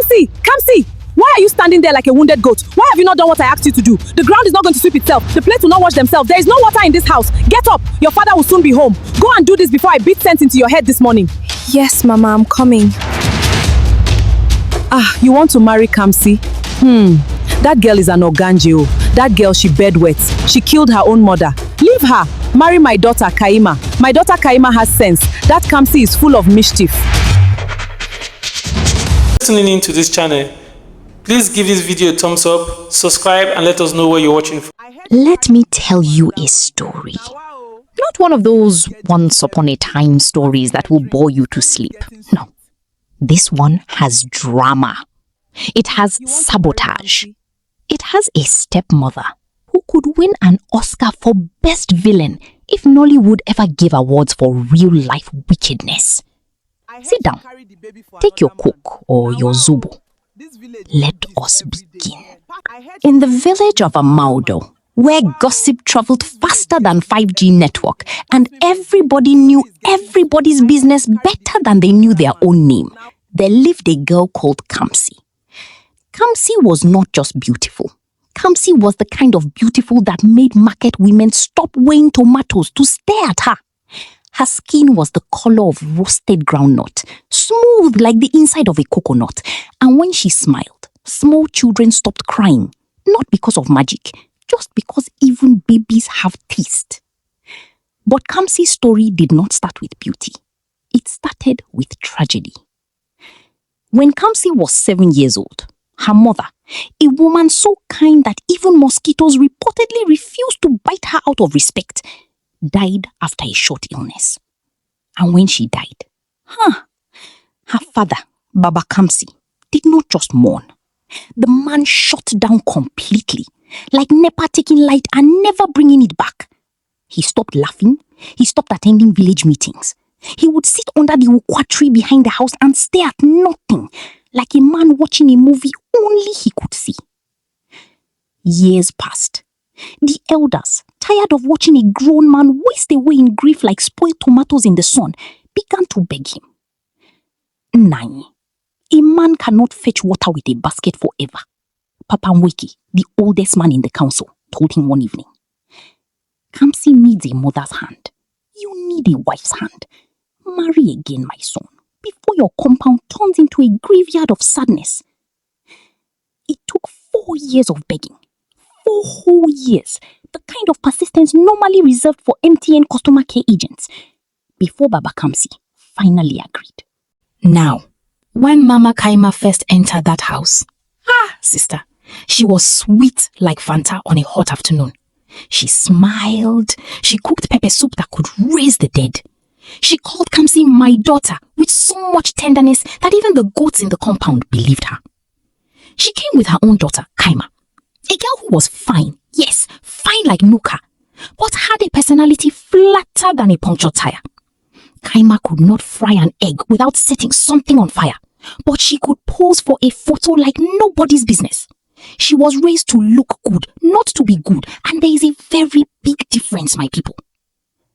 Kamsi! Why are you standing there like a wounded goat? Why have you not done what I asked you to do? The ground is not going to sweep itself. The plates will not wash themselves. There is no water in this house. Get up. Your father will soon be home. Go and do this before I beat sense into your head this morning. Yes, Mama, I'm coming. You want to marry Kamsi? That girl is an organjo. That girl, she bedwets. She killed her own mother. Leave her. Marry my daughter, Kaima. My daughter, Kaima, has sense. That Kamsi is full of mischief. Listening into this channel, please give this video a thumbs up, subscribe, and let us know where you're watching from. Let me tell you a story. Not one of those once upon a time stories that will bore you to sleep. No. This one has drama. It has sabotage. It has a stepmother who could win an Oscar for Best Villain if Nollywood ever gave awards for real-life wickedness. Sit down. Take your Coke or your Zobo. Let us begin. In the village of Amaudo, where gossip traveled faster than 5G network and everybody knew everybody's business better than they knew their own name, there lived a girl called Kamsi. Kamsi was not just beautiful. Kamsi was the kind of beautiful that made market women stop weighing tomatoes to stare at her. Her skin was the color of roasted groundnut, smooth like the inside of a coconut. And when she smiled, small children stopped crying, not because of magic, just because even babies have taste. But Kamsi's story did not start with beauty. It started with tragedy. When Kamsi was 7 years old, her mother, a woman so kind that even mosquitoes reportedly refused to bite her out of respect, died after a short illness. And when she died, her father, Baba Kamsi, did not just mourn. The man shut down completely, like NEPA taking light and never bringing it back. He stopped laughing. He stopped attending village meetings. He would sit under the ukwa tree behind the house and stare at nothing, like a man watching a movie only he could see. Years passed. The elders, tired of watching a grown man waste away in grief like spoiled tomatoes in the sun, began to beg him. Nai, a man cannot fetch water with a basket forever. Papa Mweki, the oldest man in the council, told him one evening. Kamsi needs a mother's hand. You need a wife's hand. Marry again, my son, before your compound turns into a graveyard of sadness. It took 4 years of begging. 4 whole years, the kind of persistence normally reserved for MTN customer care agents, before Baba Kamsi finally agreed. Now, when Mama Kaima first entered that house, sister, she was sweet like Fanta on a hot afternoon. She smiled. She cooked pepper soup that could raise the dead. She called Kamsi my daughter with so much tenderness that even the goats in the compound believed her. She came with her own daughter, Kaima, a girl who was fine, yes, fine like Nuka, but had a personality flatter than a punctured tire. Kaima could not fry an egg without setting something on fire, but she could pose for a photo like nobody's business. She was raised to look good, not to be good, and there is a very big difference, my people.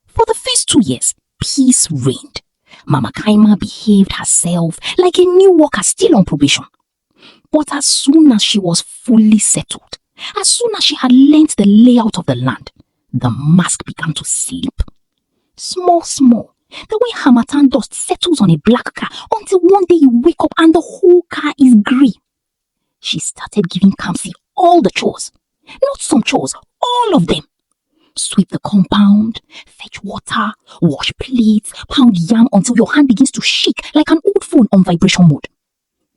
For the first 2 years, peace reigned. Mama Kaima behaved herself like a new worker still on probation. But as soon as she was fully settled, as soon as she had learnt the layout of the land, the mask began to slip. Small, the way Hamatan dust settles on a black car until one day you wake up and the whole car is grey. She started giving Kamsi all the chores. Not some chores, all of them. Sweep the compound, fetch water, wash plates, pound yam until your hand begins to shake like an old phone on vibration mode.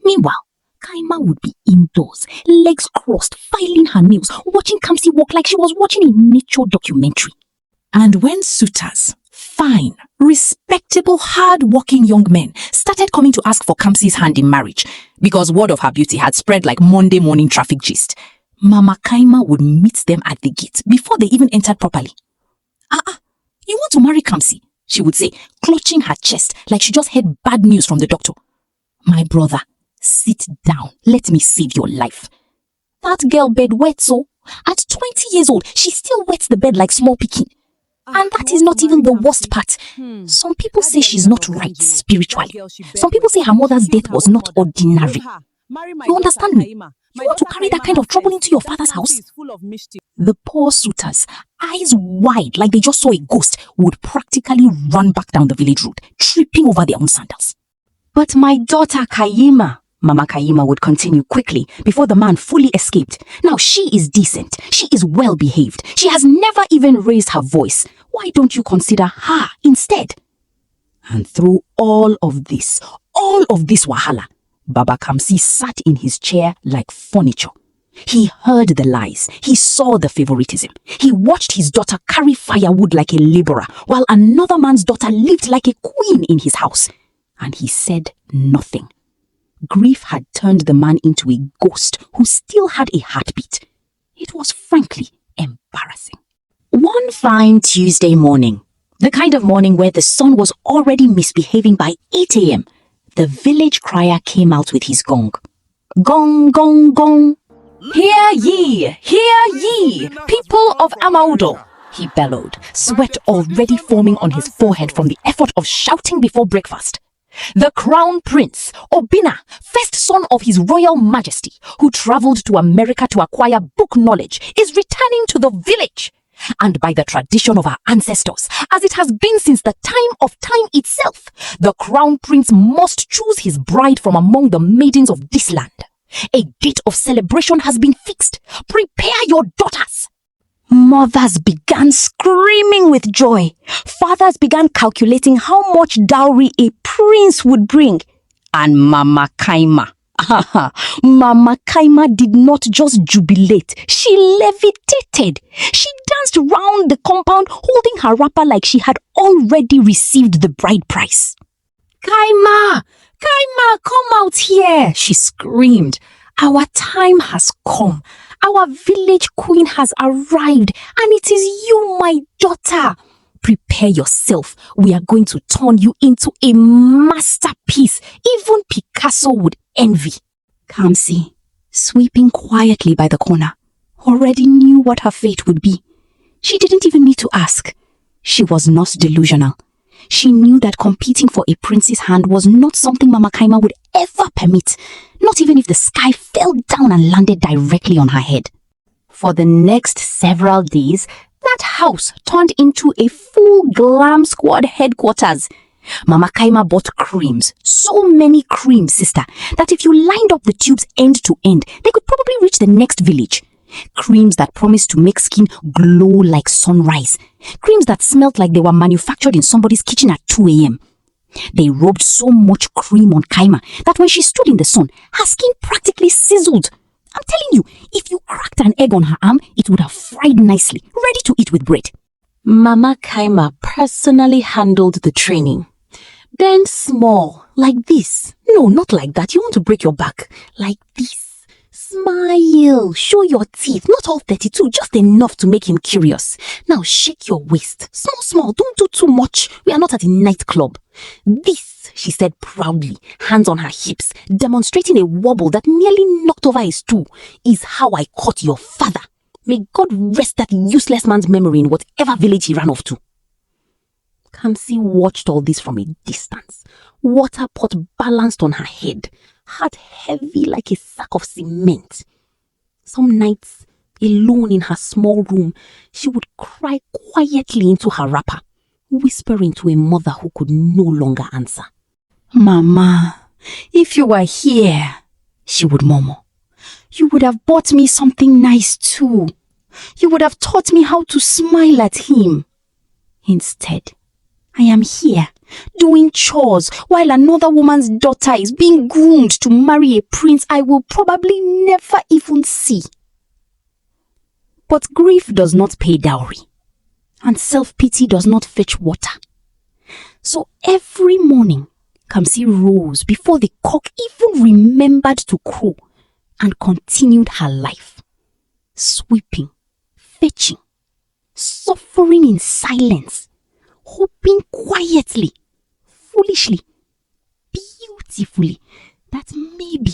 Meanwhile, Kaima would be indoors, legs crossed, filing her nails, watching Kamsi walk like she was watching a nature documentary. And when suitors, fine, respectable, hard-working young men started coming to ask for Kamsi's hand in marriage because word of her beauty had spread like Monday morning traffic gist, Mama Kaima would meet them at the gate before they even entered properly. You want to marry Kamsi? She would say, clutching her chest like she just heard bad news from the doctor. My brother, sit down. Let me save your life. That girl bed wet so. At 20 years old, she still wets the bed like small pikin. And that is not even the worst part. Some people say she's not right spiritually. Some people say her mother's death was not ordinary. You understand me? You want to carry that kind of trouble into your father's house? The poor suitors, eyes wide like they just saw a ghost, would practically run back down the village road, tripping over their own sandals. But my daughter Kaima, Mama Kaima would continue quickly before the man fully escaped. Now she is decent. She is well behaved. She has never even raised her voice. Why don't you consider her instead? And through all of this wahala, Baba Kamsi sat in his chair like furniture. He heard the lies. He saw the favoritism. He watched his daughter carry firewood like a laborer, while another man's daughter lived like a queen in his house. And he said nothing. Grief had turned the man into a ghost who still had a heartbeat. It was frankly embarrassing. One fine Tuesday morning, the kind of morning where the sun was already misbehaving by 8 a.m., the village crier came out with his gong. Gong, gong, gong. Hear ye, people of Amaudo, he bellowed, sweat already forming on his forehead from the effort of shouting before breakfast. The Crown Prince, Obina, first son of His Royal Majesty, who traveled to America to acquire book knowledge, is returning to the village. And by the tradition of our ancestors, as it has been since the time of time itself, the Crown Prince must choose his bride from among the maidens of this land. A date of celebration has been fixed. Prepare your daughters. Mothers began screaming with joy. Fathers began calculating how much dowry a prince would bring. And Mama Kaima, Mama Kaima did not just jubilate, she levitated. She danced round the compound holding her wrapper like she had already received the bride price. Kaima, come out here, she screamed. Our time has come. Our village queen has arrived, and it is you, my daughter. Prepare yourself. We are going to turn you into a masterpiece. Even Picasso would envy. Kamsi, sweeping quietly by the corner, already knew what her fate would be. She didn't even need to ask. She was not delusional. She knew that competing for a prince's hand was not something Mama Kaima would ever permit, not even if the sky fell down and landed directly on her head. For the next several days, that house turned into a full glam squad headquarters. Mama Kaima bought creams, so many creams, sister, that if you lined up the tubes end to end, they could probably reach the next village. Creams that promised to make skin glow like sunrise. Creams that smelled like they were manufactured in somebody's kitchen at 2 a.m. They rubbed so much cream on Kaima that when she stood in the sun, her skin practically sizzled. I'm telling you, if you cracked an egg on her arm, it would have fried nicely, ready to eat with bread. Mama Kaima personally handled the training. Bend small, like this. No, not like that. You want to break your back. Like this. Smile, show your teeth, not all 32, just enough to make him curious. Now shake your waist, small, don't do too much. We are not at a nightclub. This, she said proudly, hands on her hips, demonstrating a wobble that nearly knocked over a stool, is how I caught your father. May God rest that useless man's memory in whatever village he ran off to. Kamsi watched all this from a distance, water pot balanced on her head, heart heavy like a sack of cement. Some nights, alone in her small room, she would cry quietly into her wrapper, whispering to a mother who could no longer answer. Mama, if you were here, she would murmur, you would have bought me something nice too. You would have taught me how to smile at him. Instead, I am here, doing chores while another woman's daughter is being groomed to marry a prince I will probably never even see. But grief does not pay dowry, and self-pity does not fetch water. So every morning, Kamsi rose before the cock even remembered to crow and continued her life, sweeping, fetching, suffering in silence, hoping quietly, foolishly, beautifully, that maybe,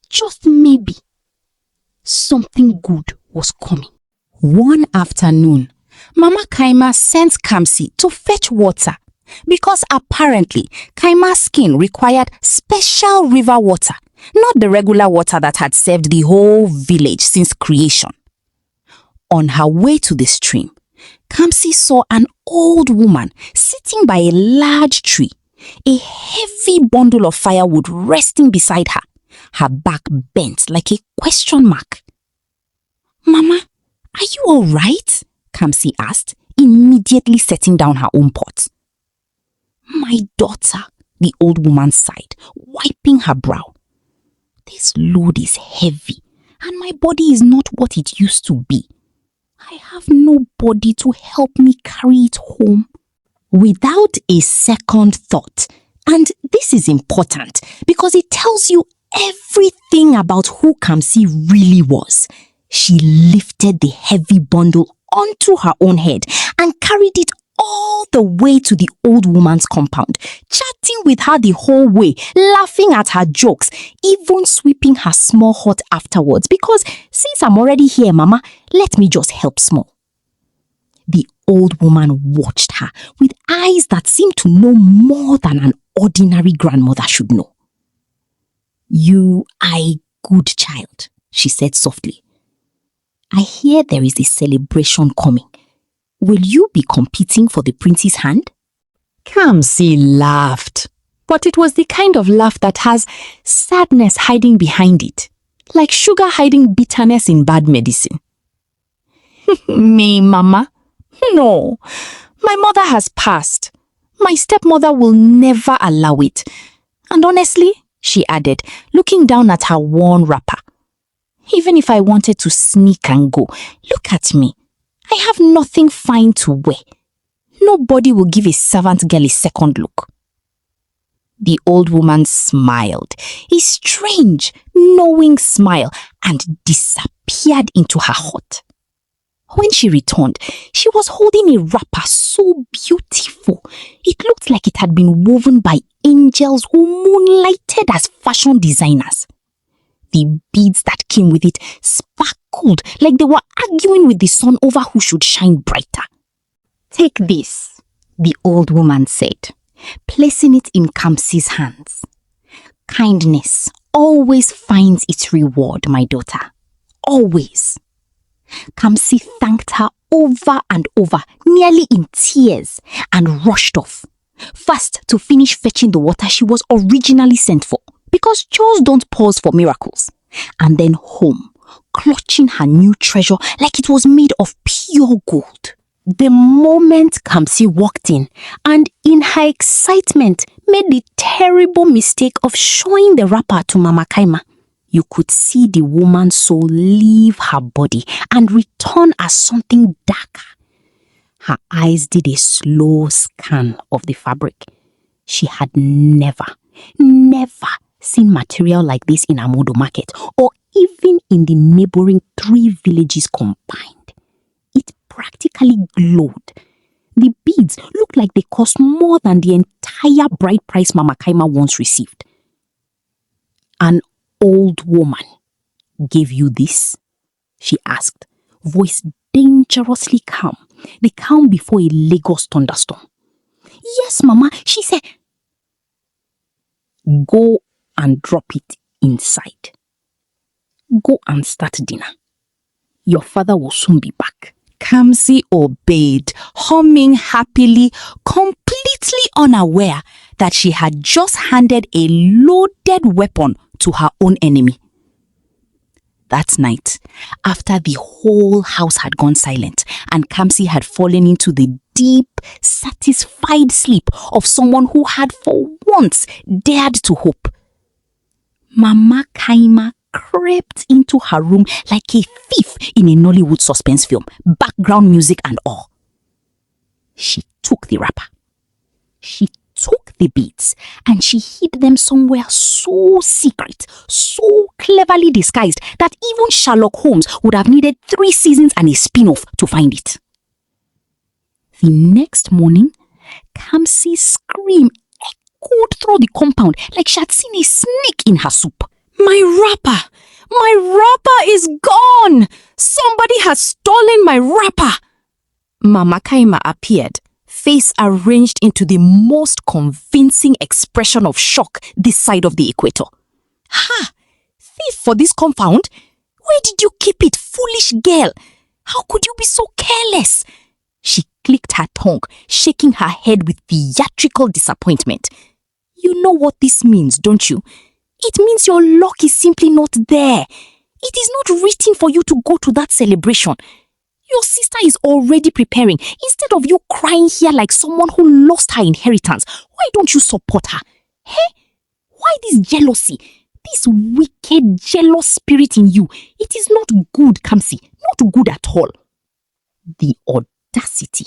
just maybe, something good was coming. One afternoon, Mama Kaima sent Kamsi to fetch water. Because apparently, Kaima's skin required special river water, not the regular water that had served the whole village since creation. On her way to the stream, Kamsi saw an old woman sitting by a large tree, a heavy bundle of firewood resting beside her, her back bent like a question mark. "Mama, are you all right?" Kamsi asked, immediately setting down her own pot. "My daughter," the old woman sighed, wiping her brow. "This load is heavy, and my body is not what it used to be. I have nobody to help me carry it home." Without a second thought, and this is important because it tells you everything about who Kamsi really was, she lifted the heavy bundle onto her own head and carried it all the way to the old woman's compound, chatting with her the whole way, laughing at her jokes, even sweeping her small hut afterwards because since I'm already here, Mama, let me just help small. The old woman watched her with eyes that seemed to know more than an ordinary grandmother should know. "You are a good child," she said softly. "I hear there is a celebration coming. Will you be competing for the prince's hand?" Kamsi laughed, but it was the kind of laugh that has sadness hiding behind it, like sugar hiding bitterness in bad medicine. "Me, Mama? No, my mother has passed. My stepmother will never allow it. And honestly," she added, looking down at her worn wrapper, "even if I wanted to sneak and go, look at me. I have nothing fine to wear. Nobody will give a servant girl a second look." The old woman smiled, a strange, knowing smile, and disappeared into her hut. When she returned, she was holding a wrapper so beautiful. It looked like it had been woven by angels who moonlighted as fashion designers. The beads that came with it sparkled like they were arguing with the sun over who should shine brighter. "Take this," the old woman said, placing it in Kamsi's hands. "Kindness always finds its reward, my daughter. Always." Kamsi thanked her over and over, nearly in tears, and rushed off, first to finish fetching the water she was originally sent for, because chores don't pause for miracles, and then home, clutching her new treasure like it was made of pure gold. The moment Kamsi walked in, and in her excitement made the terrible mistake of showing the wrapper to Mama Kaima, you could see the woman's soul leave her body and return as something darker. Her eyes did a slow scan of the fabric. She had never seen material like this in Amodo Market or even in the neighboring 3 villages combined. It practically glowed. The beads looked like they cost more than the entire bride price Mama Kaima once received. "An old woman gave you this?" she asked, voice dangerously calm, the calm before a Lagos thunderstorm. "Yes, Mama," she said. "Go and drop it inside. Go and start dinner. Your father will soon be back." Kamsi obeyed, humming happily, completely unaware that she had just handed a loaded weapon to her own enemy. That night, after the whole house had gone silent and Kamsi had fallen into the deep, satisfied sleep of someone who had for once dared to hope, Mama Kaima crept into her room like a thief in a Nollywood suspense film, background music and all. She took the wrapper. She took the beads and she hid them somewhere so secret, so cleverly disguised that even Sherlock Holmes would have needed 3 seasons and a spin-off to find it. The next morning, Kamsi's scream echoed through the compound like she had seen a snake in her soup. "My wrapper! My wrapper is gone! Somebody has stolen my wrapper!" Mama Kaima appeared, face arranged into the most convincing expression of shock this side of the equator. Ha! Thief for this compound? Where did you keep it, foolish girl? How could you be so careless? She clicked her tongue, shaking her head with theatrical disappointment. You know what this means, don't you? It means your luck is simply not there. It is not written for you to go to that celebration. Your sister is already preparing. Instead of you crying here like someone who lost her inheritance, why don't you support her? Hey, why this jealousy? This wicked, jealous spirit in you. It is not good, Kamsi. Not good at all. The audacity,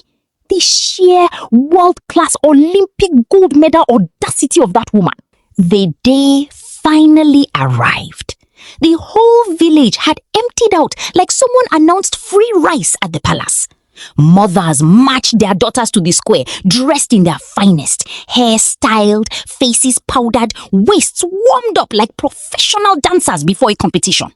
the sheer world-class Olympic gold medal audacity of that woman. The day finally arrived. The whole village had emptied out like someone announced free rice at the palace. Mothers marched their daughters to the square, dressed in their finest, hair styled, faces powdered, waists warmed up like professional dancers before a competition.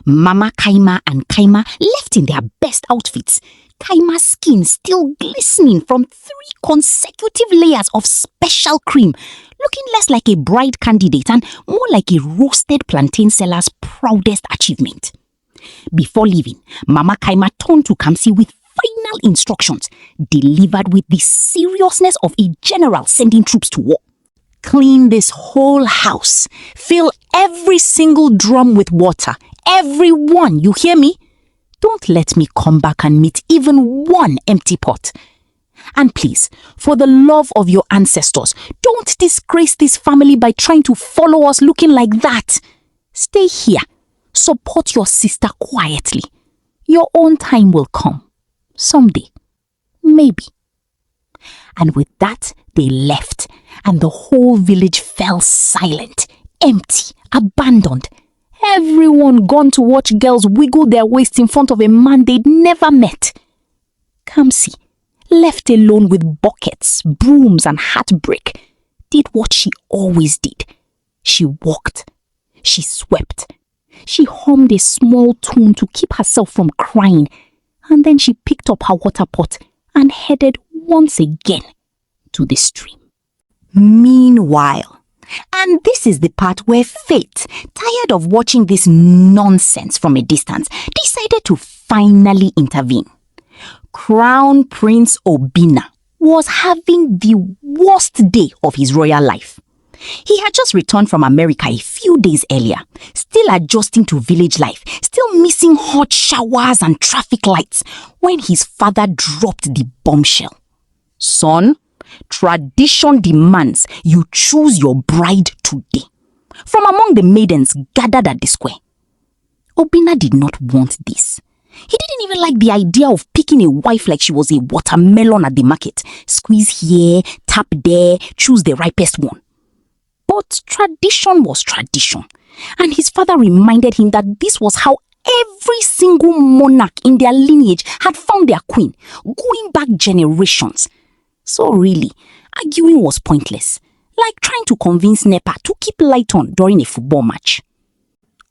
Mama Kaima and Kaima left in their best outfits, Kaima's skin still glistening from 3 consecutive layers of special cream, looking less like a bride candidate and more like a roasted plantain seller's proudest achievement. Before leaving, Mama Kaima turned to Kamsi with final instructions, delivered with the seriousness of a general sending troops to war. Clean this whole house. Fill every single drum with water. Everyone, you hear me? Don't let me come back and meet even one empty pot. And please, for the love of your ancestors, don't disgrace this family by trying to follow us looking like that. Stay here. Support your sister quietly. Your own time will come. Someday. Maybe. And with that, they left, and the whole village fell silent, empty, abandoned. Everyone gone to watch girls wiggle their waists in front of a man they'd never met. Kamsi, left alone with buckets, brooms and heartbreak, did what she always did. She walked. She swept. She hummed a small tune to keep herself from crying, and then she picked up her water pot and headed once again to the stream. Meanwhile, and this is the part where fate, tired of watching this nonsense from a distance, decided to finally intervene. Crown Prince Obinna was having the worst day of his royal life. He had just returned from America a few days earlier, still adjusting to village life, still missing hot showers and traffic lights, when his father dropped the bombshell. Son, tradition demands you choose your bride today from among the maidens gathered at the square. Obinna did not want this. He didn't even like the idea of picking a wife like she was a watermelon at the market. Squeeze here, tap there, choose the ripest one. But tradition was tradition, and his father reminded him that this was how every single monarch in their lineage had found their queen, going back generations. So really, arguing was pointless, like trying to convince NEPA to keep light on during a football match.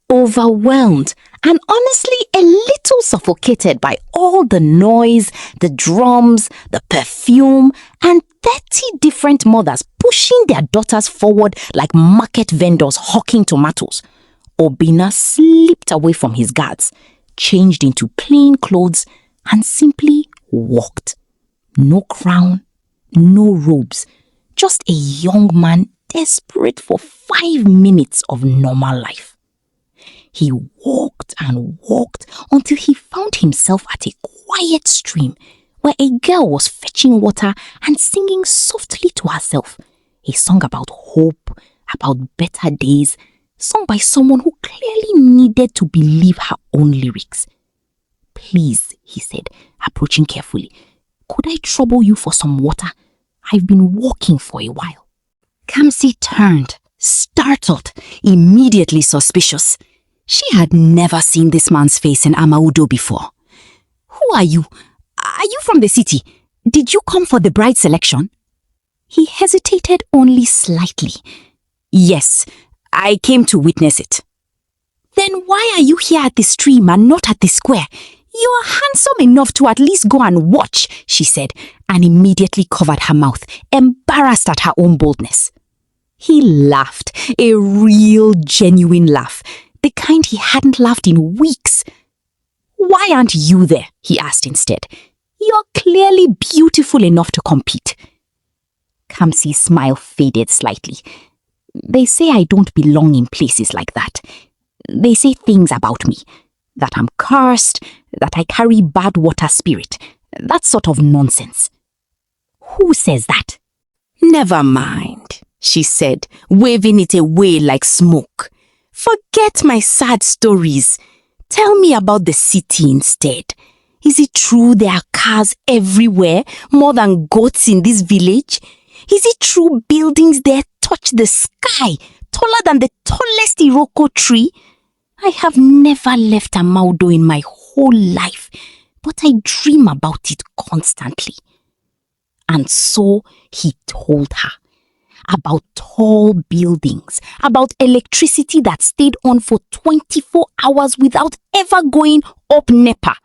Overwhelmed and honestly a little suffocated by all the noise, the drums, the perfume, and 30 different mothers pushing their daughters forward like market vendors hawking tomatoes, Obinna slipped away from his guards, changed into plain clothes, and simply walked. No crown, no robes, just a young man desperate for 5 minutes of normal life. He walked and walked until he found himself at a quiet stream where a girl was fetching water and singing softly to herself, a song about hope, about better days, sung by someone who clearly needed to believe her own lyrics. "Please," he said, approaching carefully, "could I trouble you for some water? I've been walking for a while." Kamsi turned, startled, immediately suspicious. She had never seen this man's face in Amaudo before. "Who are you? Are you from the city? Did you come for the bride selection?" He hesitated only slightly. "Yes, I came to witness it." "Then why are you here at the stream and not at the square? "You're handsome enough to at least go and watch," she said, and immediately covered her mouth, embarrassed at her own boldness. He laughed, a real, genuine laugh, the kind he hadn't laughed in weeks. "Why aren't you there?" he asked instead. "You're clearly beautiful enough to compete." Kamsi's smile faded slightly. "They say I don't belong in places like that. They say things about me, that I'm cursed, that I carry bad water spirit, that sort of nonsense." "Who says that?" "Never mind," she said, waving it away like smoke. "Forget my sad stories. Tell me about the city instead. Is it true there are cars everywhere, more than goats in this village? Is it true buildings there touch the sky, taller than the tallest Iroko tree? I have never left Amaudo in my whole life, but I dream about it constantly." And so he told her about tall buildings, about electricity that stayed on for 24 hours without ever going up NEPA,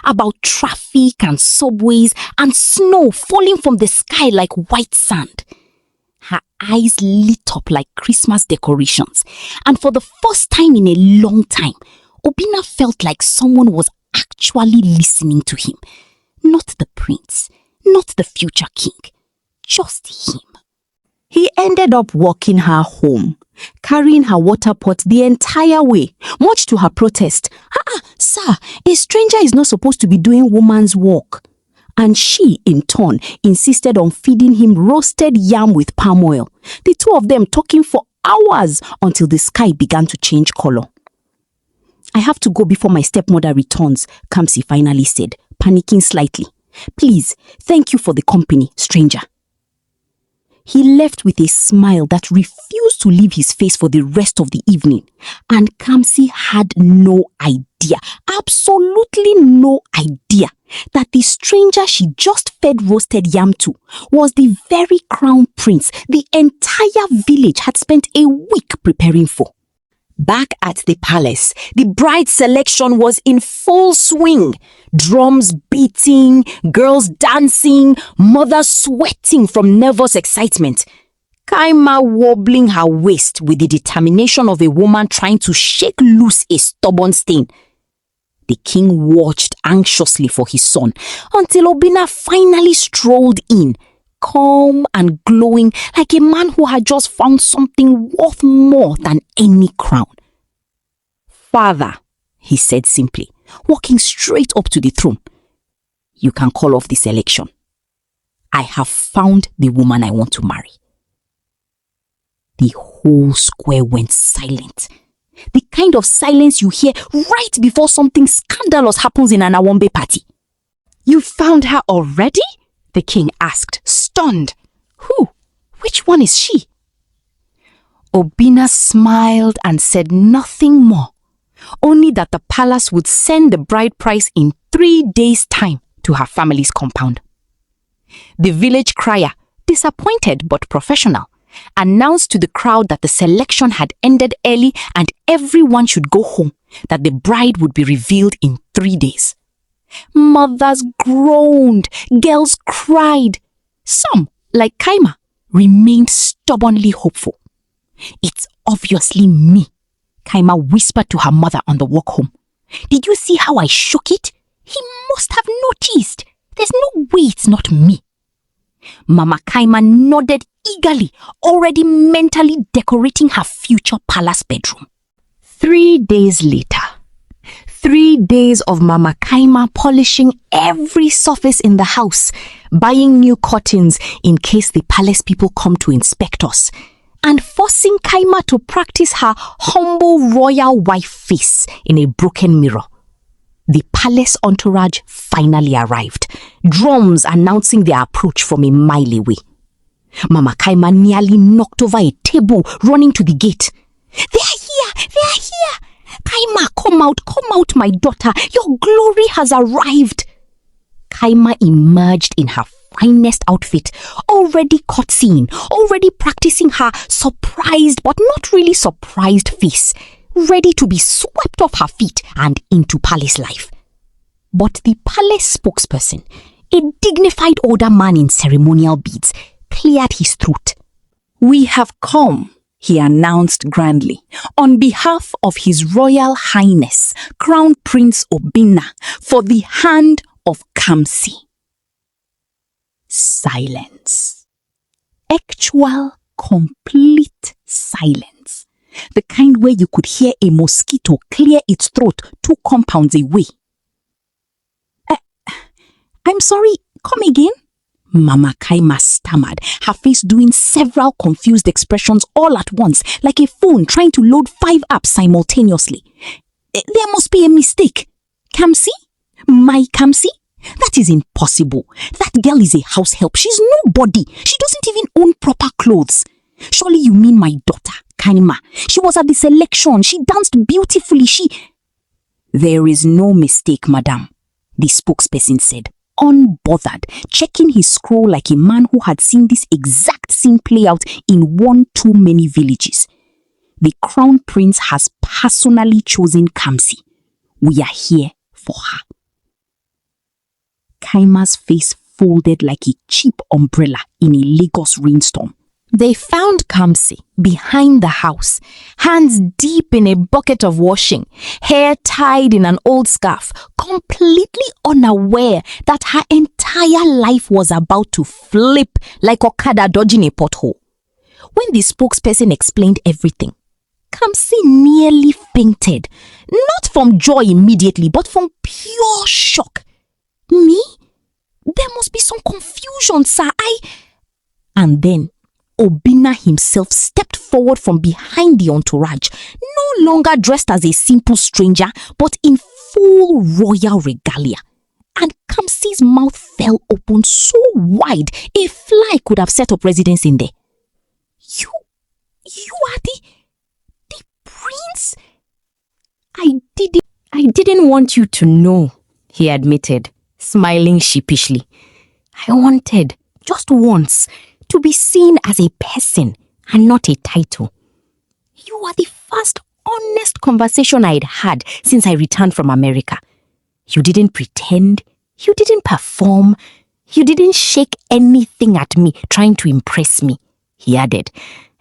about traffic and subways and snow falling from the sky like white sand. Her eyes lit up like Christmas decorations, and for the first time in a long time, Obina felt like someone was actually listening to him. Not the prince, not the future king, just him. He ended up walking her home, carrying her water pot the entire way, much to her protest. Sir, a stranger is not supposed to be doing woman's work." And she, in turn, insisted on feeding him roasted yam with palm oil, the two of them talking for hours until the sky began to change color. "I have to go before my stepmother returns," Kamsi finally said, panicking slightly. "Please, thank you for the company, stranger." He left with a smile that refused to leave his face for the rest of the evening, and Kamsi had no idea, absolutely no idea, that the stranger she just fed roasted yam to was the very crown prince the entire village had spent a week preparing for. Back at the palace, the bride selection was in full swing. Drums beating, girls dancing, mothers sweating from nervous excitement. Kaima wobbling her waist with the determination of a woman trying to shake loose a stubborn stain. The king watched anxiously for his son until Obina finally strolled in, calm and glowing like a man who had just found something worth more than any crown. "Father," he said simply, walking straight up to the throne, "you can call off this election. I have found the woman I want to marry." The whole square went silent. The kind of silence you hear right before something scandalous happens in an Awombe party. "You found her already?" the king asked, stunned. "Who? Which one is she?" Obina smiled and said nothing more, only that the palace would send the bride price in 3 days' time to her family's compound. The village crier, disappointed but professional, announced to the crowd that the selection had ended early and everyone should go home, that the bride would be revealed in 3 days. Mothers groaned, girls cried. Some, like Kaima, remained stubbornly hopeful. "It's obviously me," Kaima whispered to her mother on the walk home. "Did you see how I shook it? He must have noticed. There's no way it's not me." Mama Kaima nodded eagerly, already mentally decorating her future palace bedroom. 3 days later, 3 days of Mama Kaima polishing every surface in the house, buying new curtains in case the palace people come to inspect us, and forcing Kaima to practice her humble royal wife face in a broken mirror. The palace entourage finally arrived, drums announcing their approach from a mile away. Mama Kaima nearly knocked over a table running to the gate. "They're here! They're here! Kaima, come out, my daughter. Your glory has arrived." Kaima emerged in her finest outfit, already curtsying, already practicing her surprised but not really surprised face, ready to be swept off her feet and into palace life. But the palace spokesperson, a dignified older man in ceremonial beads, cleared his throat. "We have come," he announced grandly, "on behalf of His Royal Highness, Crown Prince Obinna, for the hand of Kamsi." Silence. Actual, complete silence. The kind where you could hear a mosquito clear its throat 2 compounds away. "I'm sorry, come again?" Mama Kaima stammered, her face doing several confused expressions all at once, like a phone trying to load 5 apps simultaneously. "There must be a mistake. Kamsi? My Kamsi? That is impossible. That girl is a house help. She's nobody. She doesn't even own proper clothes. Surely you mean my daughter, Kaima. She was at the selection. She danced beautifully. There is no mistake, madam," the spokesperson said, unbothered, checking his scroll like a man who had seen this exact scene play out in one too many villages. "The crown prince has personally chosen Kamsi. We are here for her." Kaima's face folded like a cheap umbrella in a Lagos rainstorm. They found Kamsi behind the house, hands deep in a bucket of washing, hair tied in an old scarf, completely unaware that her entire life was about to flip like Okada dodging a pothole. When the spokesperson explained everything, Kamsi nearly fainted, not from joy immediately, but from pure shock. "Me? There must be some confusion, sir. And then Obinna himself stepped forward from behind the entourage, no longer dressed as a simple stranger, but in full royal regalia. And Kamsi's mouth fell open so wide, a fly could have set up residence in there. You are the prince?" I didn't want you to know," he admitted, smiling sheepishly. "I wanted, just once, to be seen as a person and not a title. You are the first honest conversation I'd had since I returned from America. You didn't pretend, you didn't perform, you didn't shake anything at me trying to impress me," he added.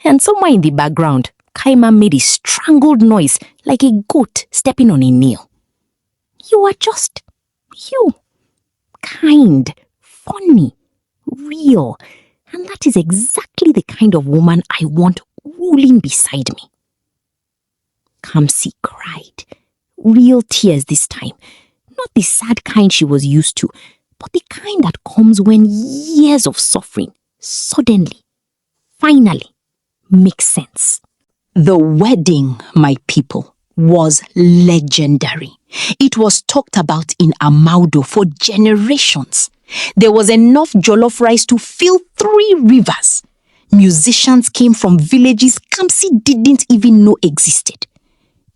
And somewhere in the background, Kaima made a strangled noise like a goat stepping on a nail. "You are just you. Kind, funny, real. And that is exactly the kind of woman I want ruling beside me." Kamsi cried. Real tears this time. Not the sad kind she was used to, but the kind that comes when years of suffering suddenly, finally, make sense. The wedding, my people, was legendary. It was talked about in Amaudo for generations. There was enough jollof rice to fill 3 rivers. Musicians came from villages Kamsi didn't even know existed.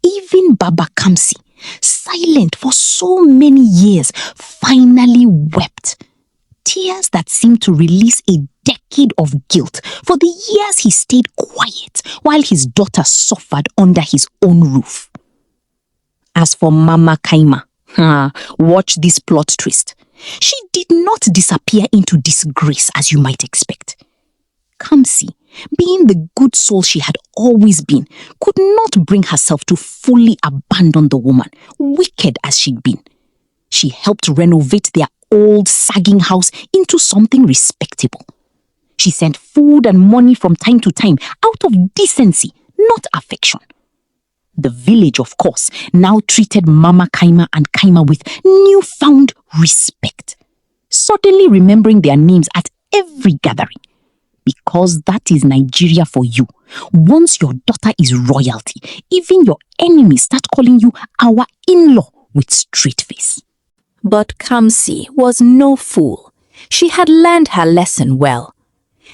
Even Baba Kamsi, silent for so many years, finally wept. Tears that seemed to release a decade of guilt for the years he stayed quiet while his daughter suffered under his own roof. As for Mama Kaima, watch this plot twist. She did not disappear into disgrace as you might expect. Kamsi, being the good soul she had always been, could not bring herself to fully abandon the woman, wicked as she'd been. She helped renovate their old sagging house into something respectable. She sent food and money from time to time out of decency, not affection. The village, of course, now treated Mama Kaima and Kaima with newfound respect, suddenly remembering their names at every gathering. Because that is Nigeria for you. Once your daughter is royalty, even your enemies start calling you our in-law with straight face. But Kamsi was no fool. She had learned her lesson well.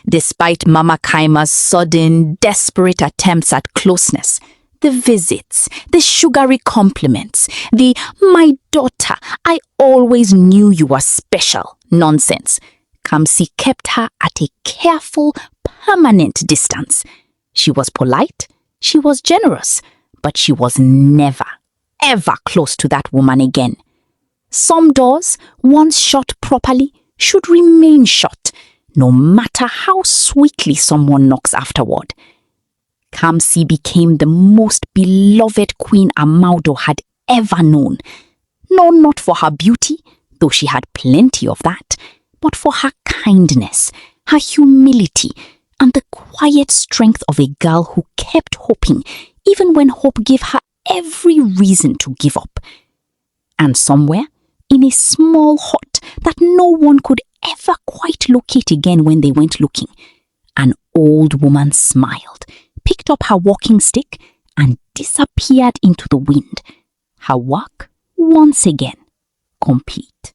Despite Mama Kaima's sudden, desperate attempts at closeness, the visits, the sugary compliments, the "my daughter, I always knew you were special" nonsense, Kamsi kept her at a careful, permanent distance. She was polite, she was generous, but she was never, ever close to that woman again. Some doors, once shut properly, should remain shut, no matter how sweetly someone knocks afterward. Kamsi became the most beloved queen Amaudo had ever known. No, not for her beauty, though she had plenty of that, but for her kindness, her humility, and the quiet strength of a girl who kept hoping, even when hope gave her every reason to give up. And somewhere, in a small hut that no one could ever quite locate again when they went looking, an old woman smiled, picked up her walking stick, and disappeared into the wind, her work once again complete.